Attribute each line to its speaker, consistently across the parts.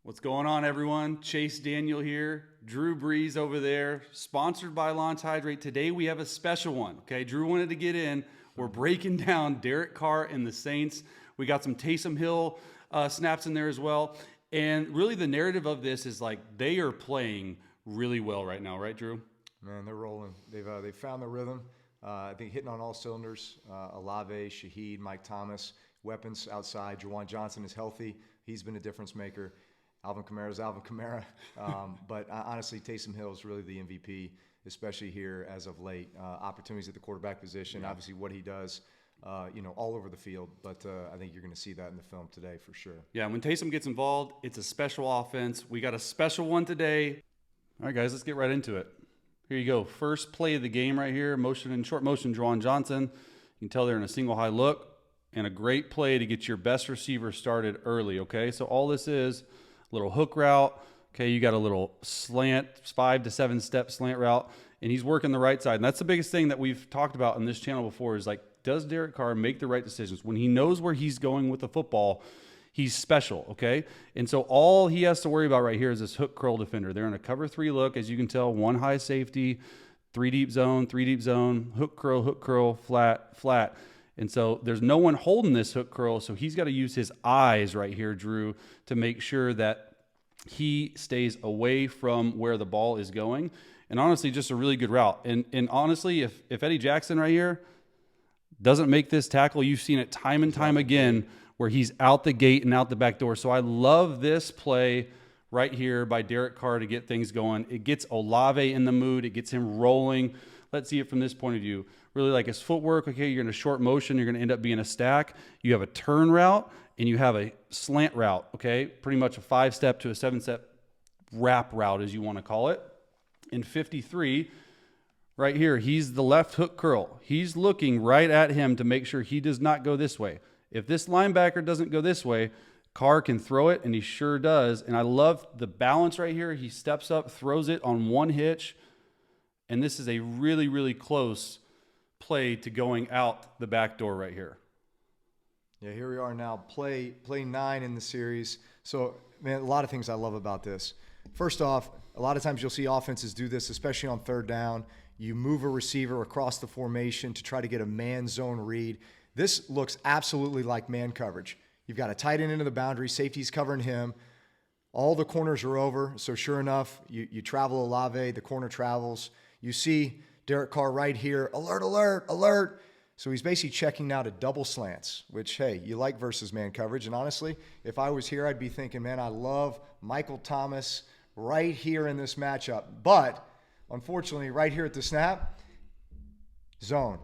Speaker 1: What's going on, everyone? Chase Daniel here, Drew Brees over there, sponsored by Launch Hydrate. Today we have a special one, okay? Drew wanted to get in. We're breaking down Derek Carr and the Saints. We got some Taysom Hill snaps in there as well. And really the narrative of this is like they are playing really well right now, right, Drew?
Speaker 2: Man, they're rolling. They've found their rhythm. I think hitting on all cylinders. Alave, Shaheed, Mike Thomas, weapons outside. Juwan Johnson is healthy. He's been a difference maker. Alvin Kamara is Alvin Kamara. But honestly, Taysom Hill is really the MVP, especially here as of late. Opportunities at the quarterback position, obviously what he does, all over the field. But I think you're going to see that in the film today for sure.
Speaker 1: Yeah, when Taysom gets involved, it's a special offense. We got a special one today. All right, guys, let's get right into it. Here you go. First play of the game right here. Motion and short motion, Juwan Johnson. You can tell they're in a single high look. And a great play to get your best receiver started early, okay? So all this is a little hook route. Okay, you got a little slant, 5 to 7 step slant route, and he's working the right side. And that's the biggest thing that we've talked about on this channel before is like, does Derek Carr make the right decisions? When he knows where he's going with the football, he's special, okay? And so all he has to worry about right here is this hook curl defender. They're in a cover 3 look, as you can tell, 1 high safety, 3 deep zone, hook curl, flat, flat. And so there's no one holding this hook curl, so he's got to use his eyes right here, Drew, to make sure that he stays away from where the ball is going. And honestly, just a really good route. And honestly, if Eddie Jackson right here doesn't make this tackle, you've seen it time and time again where he's out the gate and out the back door. So I love this play right here by Derek Carr to get things going. It gets Olave in the mood. It gets him rolling. Let's see it from this point of view. Really like his footwork. Okay, you're in a short motion. You're going to end up being a stack. You have a turn route and you have a slant route. Okay, pretty much a 5-step to a 7-step wrap route, as you want to call it. In 53, right here, he's the left hook curl. He's looking right at him to make sure he does not go this way. If this linebacker doesn't go this way, Carr can throw it, and he sure does. And I love the balance right here. He steps up, throws it on one hitch, and this is a really, really close play to going out the back door right here.
Speaker 2: Yeah, here we are now, play 9 in the series. So, man, a lot of things I love about this. First off, a lot of times you'll see offenses do this, especially on third down. You move a receiver across the formation to try to get a man zone read. This looks absolutely like man coverage. You've got a tight end into the boundary, safety's covering him. All the corners are over, so sure enough, you travel Olave, the corner travels. You see Derek Carr right here, alert, alert, alert. So he's basically checking now to double slants, which, hey, you like versus man coverage. And honestly, if I was here, I'd be thinking, man, I love Michael Thomas right here in this matchup. But unfortunately, right here at the snap, zone.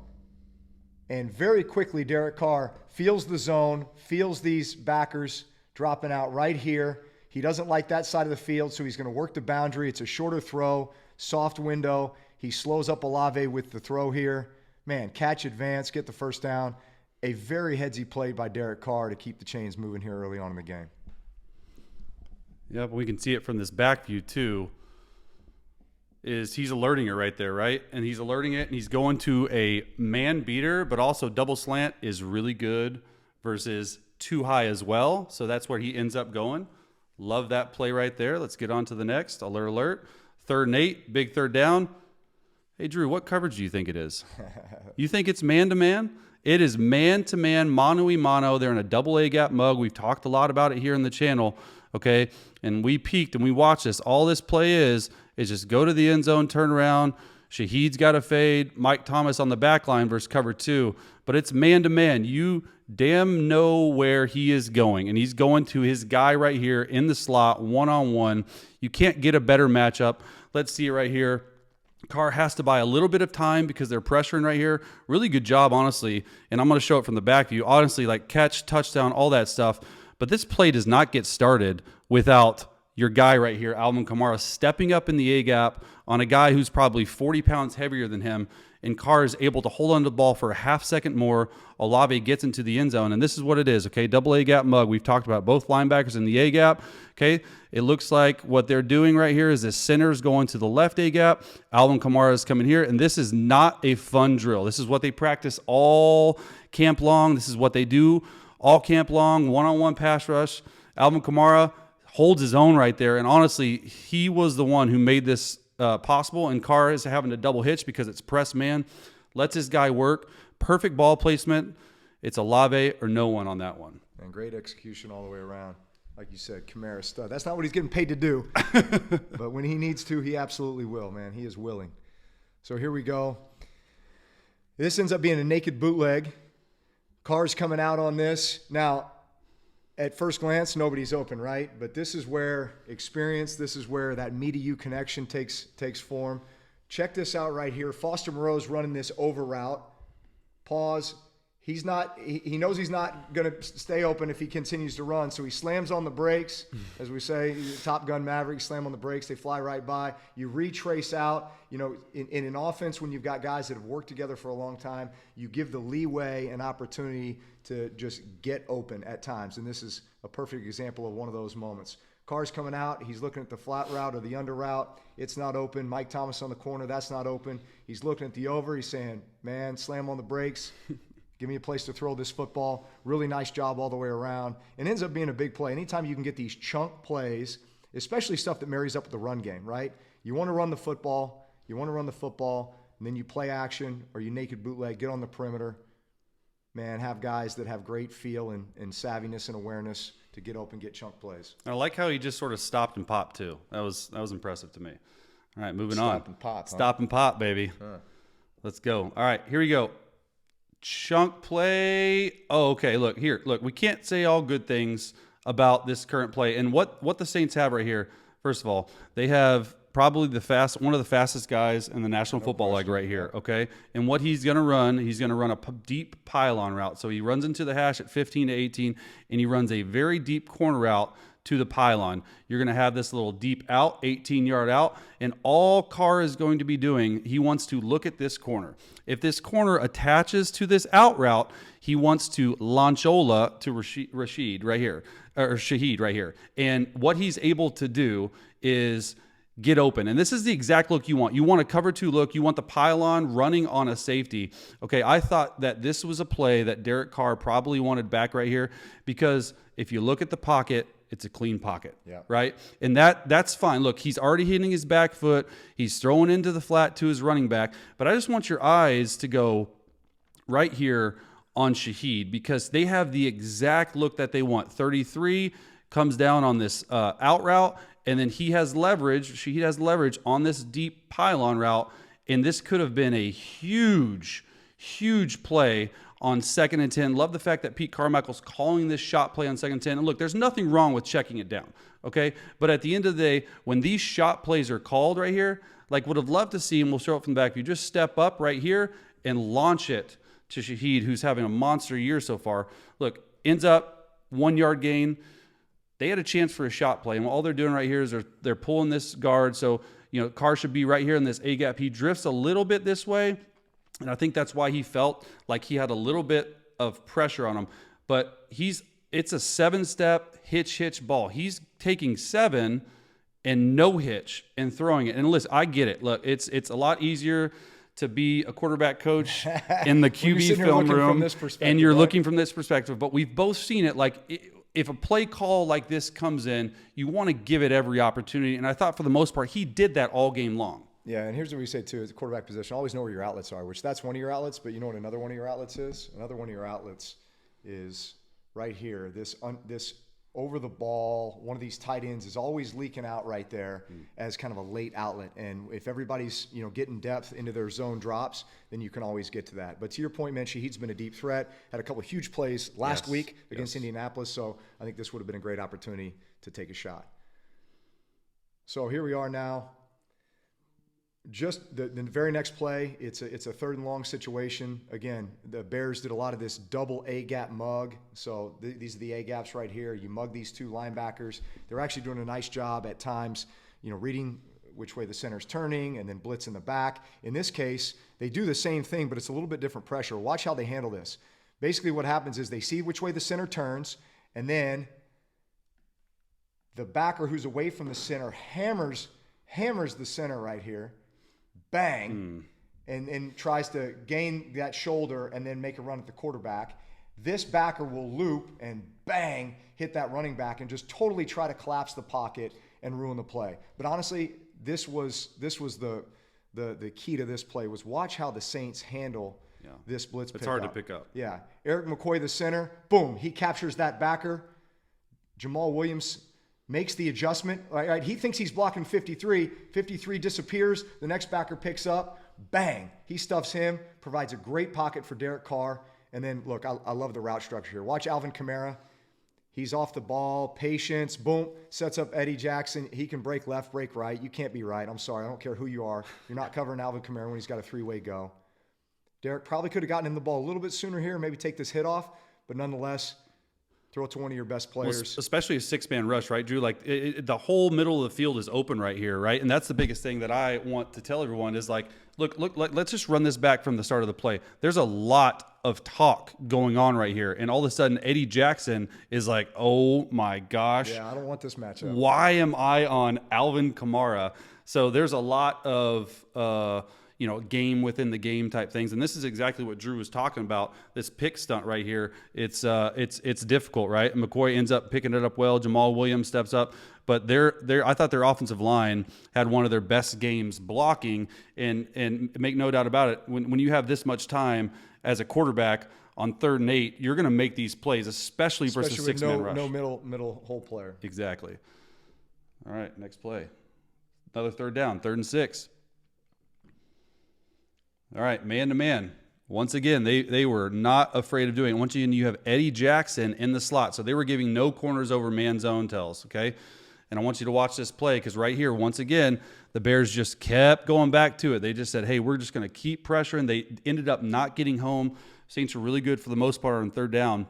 Speaker 2: And very quickly, Derek Carr feels the zone, feels these backers dropping out right here. He doesn't like that side of the field, so he's going to work the boundary. It's a shorter throw, soft window. He slows up Olave with the throw here. Man, catch, advance, get the first down. A very headsy play by Derek Carr to keep the chains moving here early on in the game.
Speaker 1: Yeah, but we can see it from this back view too. Is he's alerting it right there, right? And he's alerting it, and he's going to a man beater, but also double slant is really good versus too high as well. So that's where he ends up going. Love that play right there. Let's get on to the next. Alert, alert. 3rd and 8, big third down. Hey, Drew, what coverage do you think it is? You think it's man-to-man? It is man-to-man, mano-y-mano. They're in a double A-gap mug. We've talked a lot about it here in the channel, okay? And we peeked and we watched this. All this play is just go to the end zone, turn around. Shaheed's got a fade. Mike Thomas on the back line versus cover 2. But it's man-to-man. You damn know where he is going. And he's going to his guy right here in the slot, one-on-one. You can't get a better matchup. Let's see it right here. Carr has to buy a little bit of time because they're pressuring right here. Really good job, honestly. And I'm going to show it from the back view. Honestly, like catch, touchdown, all that stuff. But this play does not get started without your guy right here, Alvin Kamara, stepping up in the A-gap on a guy who's probably 40 pounds heavier than him. And Carr is able to hold on to the ball for a half second more. Olave gets into the end zone, and this is what it is, okay? Double A-gap mug. We've talked about both linebackers in the A-gap, okay? It looks like what they're doing right here is this center's going to the left A-gap. Alvin Kamara is coming here, and this is not a fun drill. This is what they practice all camp long. This is what they do all camp long, one-on-one pass rush. Alvin Kamara holds his own right there. And honestly, he was the one who made this possible. And Carr is having to double hitch because it's press man. Lets his guy work. Perfect ball placement. It's Olave or no one on that one.
Speaker 2: And great execution all the way around. Like you said, Kamara stud. That's not what he's getting paid to do. But when he needs to, he absolutely will, man. He is willing. So here we go. This ends up being a naked bootleg. Carr's coming out on this. Now, at first glance, nobody's open, right? But this is where experience, this is where that me to you connection takes form. Check this out right here. Foster Moreau's running this over route. Pause. He knows he's not going to stay open if he continues to run. So he slams on the brakes, as we say, Top Gun Maverick, slam on the brakes. They fly right by. You retrace out. You know, in an offense, when you've got guys that have worked together for a long time, you give the leeway and opportunity to just get open at times. And this is a perfect example of one of those moments. Carr's coming out. He's looking at the flat route or the under route. It's not open. Mike Thomas on the corner. That's not open. He's looking at the over. He's saying, man, slam on the brakes. Give me a place to throw this football. Really nice job all the way around. And ends up being a big play. Anytime you can get these chunk plays, especially stuff that marries up with the run game, right? You want to run the football. And then you play action or you naked bootleg, get on the perimeter. Man, have guys that have great feel and savviness and awareness to get open, get chunk plays.
Speaker 1: I like how he just sort of stopped and popped too. That was impressive to me. All right, moving on.
Speaker 2: Stop and pop.
Speaker 1: Stop and pop, baby.
Speaker 2: Huh.
Speaker 1: Let's go. All right, here we go. Chunk play. Oh, okay. Look, we can't say all good things about this current play. And what the Saints have right here, first of all, they have probably one of the fastest guys in the National Football League right here, okay? And what he's going to run a deep pylon route. So he runs into the hash at 15 to 18, and he runs a very deep corner route to the pylon. You're going to have this little deep out, 18-yard out, and all Carr is going to be doing, he wants to look at this corner. If this corner attaches to this out route, he wants to Lanchola to Rashid right here, or Shaheed right here. And what he's able to do is get open. And this is the exact look you want. You want a cover two look. You want the pylon running on a safety. Okay, I thought that this was a play that Derek Carr probably wanted back right here because if you look at the pocket, it's a clean pocket, right? And that's fine. Look, he's already hitting his back foot. He's throwing into the flat to his running back. But I just want your eyes to go right here on Shaheed because they have the exact look that they want. 33 comes down on this out route, and then he has leverage. Shaheed has leverage on this deep pylon route, and this could have been a huge, huge play on 2nd and 10. Love the fact that Pete Carmichael's calling this shot play on 2nd and 10. And look, there's nothing wrong with checking it down, okay? But at the end of the day, when these shot plays are called right here, like would have loved to see, and we'll show it from the back view, just step up right here and launch it to Shaheed, who's having a monster year so far. Look, ends up 1 yard gain. They had a chance for a shot play, and all they're doing right here is they're pulling this guard. So, Carr should be right here in this A-gap. He drifts a little bit this way, and I think that's why he felt like he had a little bit of pressure on him. But it's a 7-step hitch ball. He's taking 7 and no hitch and throwing it. And listen, I get it. Look, it's a lot easier to be a quarterback coach in the QB film room, and you're looking from this perspective. But we've both seen it. Like, if a play call like this comes in, you want to give it every opportunity. And I thought for the most part, he did that all game long.
Speaker 2: Yeah, and here's what we say, too, is the quarterback position. Always know where your outlets are, which that's one of your outlets, but you know what another one of your outlets is? Another one of your outlets is right here. This over the ball, one of these tight ends is always leaking out right there as kind of a late outlet. And if everybody's, getting depth into their zone drops, then you can always get to that. But to your point, man, Shaheed's been a deep threat. Had a couple of huge plays last week against Indianapolis, so I think this would have been a great opportunity to take a shot. So here we are now. Just the very next play, it's a 3rd and long situation. Again, the Bears did a lot of this double A-gap mug. So these are the A-gaps right here. You mug these 2 linebackers. They're actually doing a nice job at times, reading which way the center's turning and then blitz in the back. In this case, they do the same thing, but it's a little bit different pressure. Watch how they handle this. Basically what happens is they see which way the center turns, and then the backer who's away from the center hammers the center right here. Bang, and tries to gain that shoulder and then make a run at the quarterback. This backer will loop and bang, hit that running back and just totally try to collapse the pocket and ruin the play. But honestly, this was the key to this play was watch how the Saints handle this blitz pickup.
Speaker 1: It's hard to pick up.
Speaker 2: Yeah. Eric McCoy, the center, boom, he captures that backer. Jamal Williams makes the adjustment. Right, he thinks he's blocking 53. 53 disappears. The next backer picks up. Bang. He stuffs him, provides a great pocket for Derek Carr. And then, look, I love the route structure here. Watch Alvin Kamara. He's off the ball. Patience. Boom. Sets up Eddie Jackson. He can break left, break right. You can't be right. I'm sorry. I don't care who you are. You're not covering Alvin Kamara when he's got a three-way go. Derek probably could have gotten him the ball a little bit sooner here, maybe take this hit off. But nonetheless, throw it to one of your best players.
Speaker 1: Well, especially a six-man rush, right, Drew? Like the whole middle of the field is open right here, right? And that's the biggest thing that I want to tell everyone is like, look, let's just run this back from the start of the play. There's a lot of talk going on right here. And all of a sudden, Eddie Jackson is like, oh my gosh.
Speaker 2: Yeah, I don't want this matchup.
Speaker 1: Why am I on Alvin Kamara? So there's a lot of game within the game type things, and this is exactly what Drew was talking about. This pick stunt right here, it's difficult, right? And McCoy ends up picking it up well. Jamal Williams steps up, but I thought their offensive line had one of their best games blocking, and make no doubt about it. When you have this much time as a quarterback on 3rd and 8, you're going to make these plays, especially versus
Speaker 2: with
Speaker 1: six-man rush.
Speaker 2: No middle hole player.
Speaker 1: Exactly. All right, next play. Another 3rd down, 3rd and 6. All right, man-to-man. Once again, they were not afraid of doing it. Once again, you have Eddie Jackson in the slot. So they were giving no corners over man zone tells, okay? And I want you to watch this play because right here, once again, the Bears just kept going back to it. They just said, hey, we're just going to keep pressuring. They ended up not getting home. Saints were really good for the most part on 3rd down.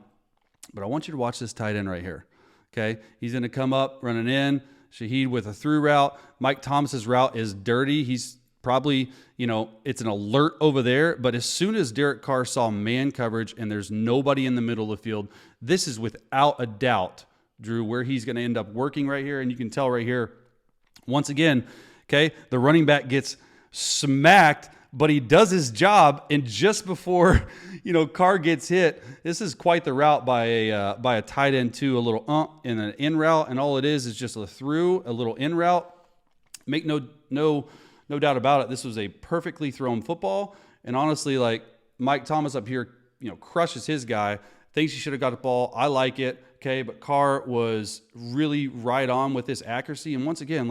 Speaker 1: But I want you to watch this tight end right here, okay? He's going to come up, running in. Shaheed with a through route. Mike Thomas's route is dirty. He's probably, it's an alert over there. But as soon as Derek Carr saw man coverage and there's nobody in the middle of the field, this is without a doubt, Drew, where he's going to end up working right here. And you can tell right here, once again, okay, the running back gets smacked, but he does his job. And just before, Carr gets hit, this is quite the route by a tight end too, a little and an in route. And all it is just a through, a little in route. Make no doubt about it. This was a perfectly thrown football. And honestly, like Mike Thomas up here, crushes his guy, thinks he should have got the ball. I like it. Okay. But Carr was really right on with his accuracy. And once again,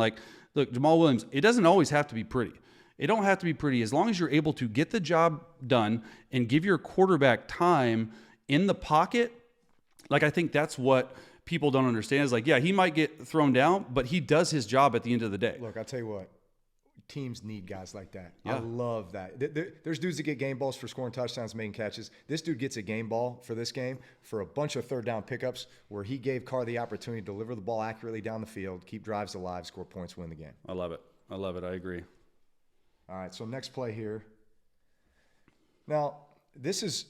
Speaker 1: look, Jamal Williams, it doesn't always have to be pretty. It don't have to be pretty. As long as you're able to get the job done and give your quarterback time in the pocket, I think that's what people don't understand is yeah, he might get thrown down, but he does his job at the end of the day.
Speaker 2: Look, I'll tell you what. Teams need guys like that.
Speaker 1: Yeah.
Speaker 2: I love that. There's dudes that get game balls for scoring touchdowns, making catches. This dude gets a game ball for this game for a bunch of 3rd down pickups where he gave Carr the opportunity to deliver the ball accurately down the field, keep drives alive, score points, win the game.
Speaker 1: I love it. I agree.
Speaker 2: All right, so next play here. Now, this is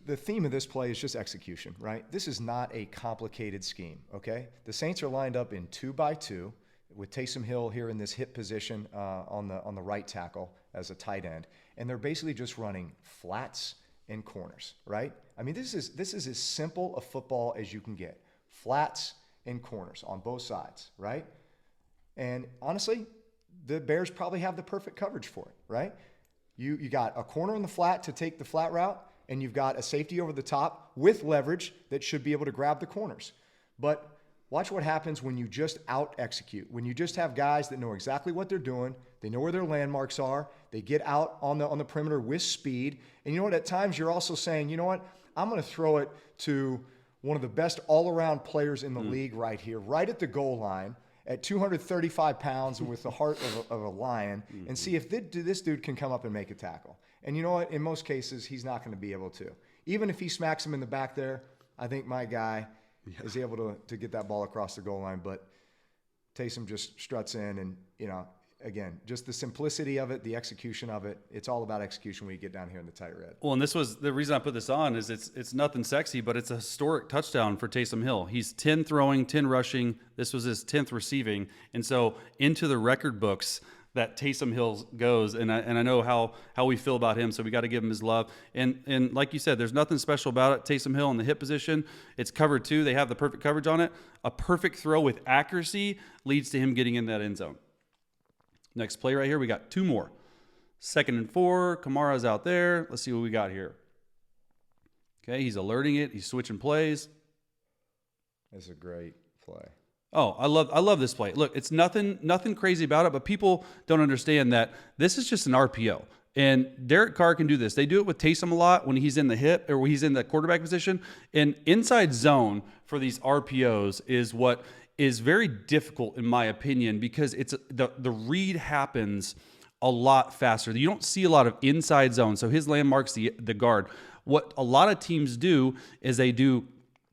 Speaker 2: the theme of this play is just execution, right? This is not a complicated scheme, okay? The Saints are lined up in 2-by-2. With Taysom Hill here in this hip position on the right tackle as a tight end, and they're basically just running flats and corners, right? I mean, this is as simple a football as you can get. Flats and corners on both sides, right? And honestly, the Bears probably have the perfect coverage for it, right? You got a corner in the flat to take the flat route, and you've got a safety over the top with leverage that should be able to grab the corners. But watch what happens when you just out-execute, when you just have guys that know exactly what they're doing, they know where their landmarks are, they get out on the perimeter with speed, and you know what, at times you're also saying, you know what, I'm going to throw it to one of the best all-around players in the league right here, right at the goal line, at 235 pounds and with the heart of a lion, and see if this dude can come up and make a tackle. And you know what, in most cases, he's not going to be able to. Even if he smacks him in the back there, I think my guy is able to get that ball across the goal line. But Taysom just struts in and, again, just the simplicity of it, the execution of it. It's all about execution when you get down here in the tight red.
Speaker 1: Well, and this was the reason I put this on is it's nothing sexy, but it's a historic touchdown for Taysom Hill. He's 10 throwing, 10 rushing. This was his 10th receiving. And so into the record books that Taysom Hill goes, and I know how we feel about him, so we got to give him his love. And like you said, there's nothing special about it. Taysom Hill in the hip position, it's covered too. They have the perfect coverage on it. A perfect throw with accuracy leads to him getting in that end zone. Next play right here, we got 2 more. 2nd and 4, Kamara's out there. Let's see what we got here. Okay, he's alerting it. He's switching plays.
Speaker 2: It's a great play.
Speaker 1: Oh, I love this play. Look, it's nothing crazy about it, but people don't understand that this is just an RPO. And Derek Carr can do this. They do it with Taysom a lot when he's in the hip or when he's in the quarterback position. And inside zone for these RPOs is what is very difficult in my opinion, because it's the read happens a lot faster. You don't see a lot of inside zone. So his landmark's the guard. What a lot of teams do is they do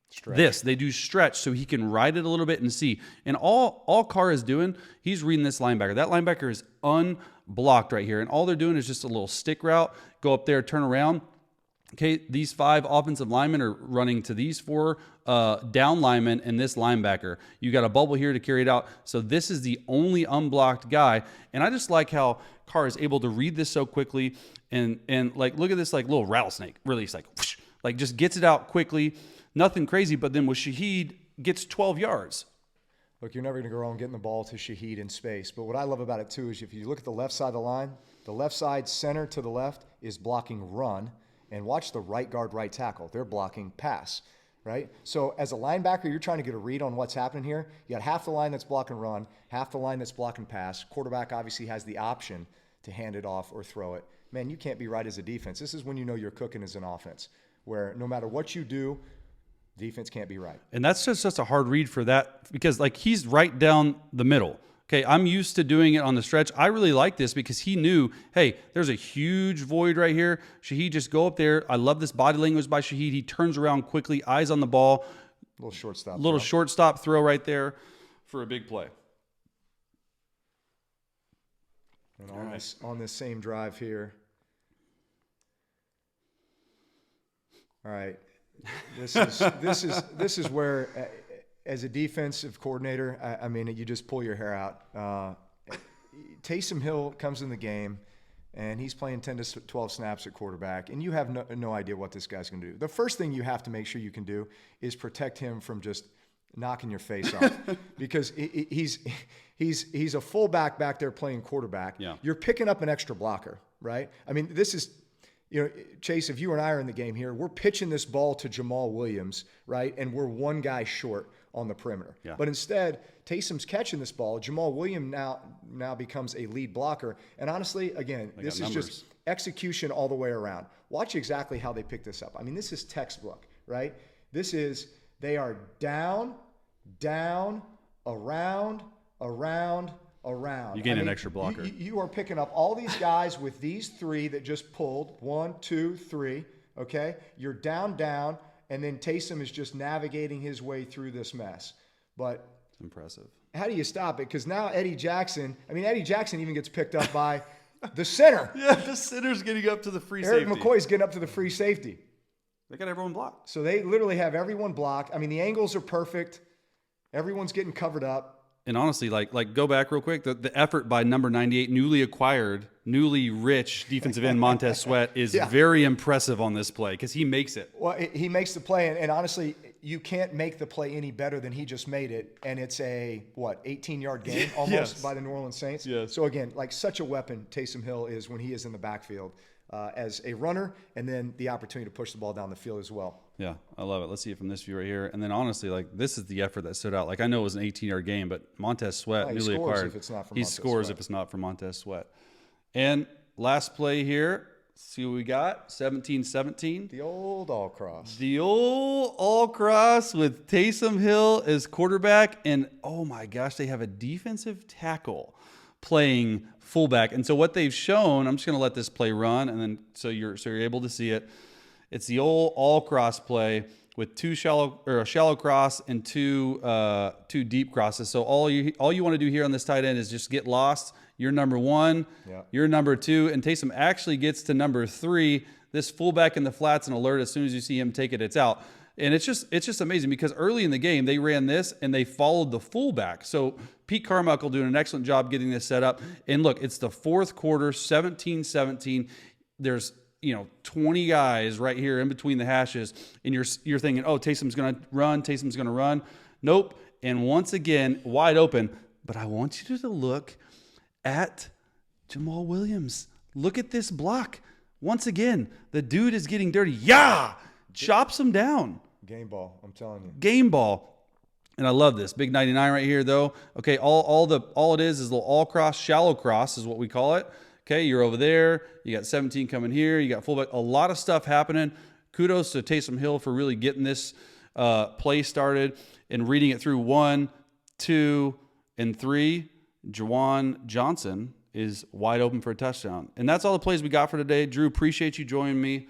Speaker 1: stretch. They do stretch so he can ride it a little bit and see. And all Carr is doing, he's reading this linebacker. That linebacker is unblocked right here. And all they're doing is just a little stick route, go up there, turn around. Okay, these 5 offensive linemen are running to these 4 down linemen and this linebacker. You got a bubble here to carry it out. So this is the only unblocked guy. And I just like how Carr is able to read this so quickly and like look at this like little rattlesnake release, like whoosh, like just gets it out quickly. Nothing crazy, but then with Shaheed gets 12 yards.
Speaker 2: Look, you're never going to go wrong getting the ball to Shaheed in space. But what I love about it, too, is if you look at the left side of the line, the left side center to the left is blocking run. And watch the right guard, right tackle. They're blocking pass, right? So as a linebacker, you're trying to get a read on what's happening here. You got half the line that's blocking run, half the line that's blocking pass. Quarterback obviously has the option to hand it off or throw it. Man, you can't be right as a defense. This is when you know you're cooking as an offense, where no matter what you do, defense can't be right.
Speaker 1: And that's just a hard read for that, because like he's right down the middle. Okay, I'm used to doing it on the stretch. I really like this because he knew, hey, there's a huge void right here. Shaheed, just go up there. I love this body language by Shaheed. He turns around quickly, eyes on the ball.
Speaker 2: Little
Speaker 1: shortstop throw right there for a big play.
Speaker 2: And on this same drive here. All right. This is where as a defensive coordinator, I mean, you just pull your hair out. Taysom Hill comes in the game, and he's playing 10 to 12 snaps at quarterback, and you have no idea what this guy's going to do. The first thing you have to make sure you can do is protect him from just knocking your face off, because he's a fullback back there playing quarterback.
Speaker 1: Yeah.
Speaker 2: You're picking up an extra blocker, right? I mean, this is – you know, Chase, if you and I are in the game here, we're pitching this ball to Jamal Williams, right? And we're one guy short on the perimeter.
Speaker 1: Yeah.
Speaker 2: But instead, Taysom's catching this ball. Jamal Williams now becomes a lead blocker. And honestly, again, this is just execution all the way around. Watch exactly how they pick this up. I mean, this is textbook, right? They are down, around.
Speaker 1: You gain an extra blocker.
Speaker 2: You are picking up all these guys with these 3 that just pulled. 1, 2, 3. Okay? You're down, and then Taysom is just navigating his way through this mess. But
Speaker 1: it's impressive.
Speaker 2: How do you stop it? Because now Eddie Jackson even gets picked up by the center.
Speaker 1: Yeah, the center's getting up to the free
Speaker 2: Eric
Speaker 1: safety.
Speaker 2: McCoy's getting up to the free safety.
Speaker 1: They got everyone blocked.
Speaker 2: So they literally have everyone blocked. I mean, the angles are perfect. Everyone's getting covered up.
Speaker 1: And honestly, like go back real quick. The effort by number 98, newly rich defensive end Montez Sweat is very impressive on this play because he makes it.
Speaker 2: Well, he makes the play, and honestly, you can't make the play any better than he just made it. And it's a 18-yard gain almost by the New Orleans Saints.
Speaker 1: Yes.
Speaker 2: So again, like such a weapon, Taysom Hill is when he is in the backfield as a runner, and then the opportunity to push the ball down the field as well.
Speaker 1: Yeah, I love it. Let's see it from this view right here. And then honestly, like this is the effort that stood out. Like I know it was an 18-yard game, but Montez Sweat, newly acquired, he scores if it's not for Montez Sweat. And last play here, see what we got, 17-17.
Speaker 2: The old all-cross.
Speaker 1: The old all-cross with Taysom Hill as quarterback. And oh my gosh, they have a defensive tackle playing fullback. And so what they've shown, I'm just going to let this play run, and then so you're able to see it. It's the old all-cross play with a shallow cross and two deep crosses. So all you want to do here on this tight end is just get lost. You're number 1.
Speaker 2: Yeah.
Speaker 1: You're number 2. And Taysom actually gets to number 3. This fullback in the flats and alert as soon as you see him take it, it's out. And it's just amazing because early in the game, they ran this and they followed the fullback. So Pete Carmichael doing an excellent job getting this set up. And look, it's the fourth quarter, 17-17. There's 20 guys right here in between the hashes, and you're thinking, oh, Taysom's going to run. Nope. And once again, wide open. But I want you to look at Jamal Williams. Look at this block. Once again, the dude is getting dirty. Yeah! Chops him down.
Speaker 2: Game ball, I'm telling you.
Speaker 1: Game ball. And I love this. Big 99 right here, though. Okay, all it is a little all cross, shallow cross is what we call it. Okay, you're over there. You got 17 coming here. You got fullback. A lot of stuff happening. Kudos to Taysom Hill for really getting this play started and reading it through 1, 2, and 3. Juwan Johnson is wide open for a touchdown. And that's all the plays we got for today. Drew, appreciate you joining me.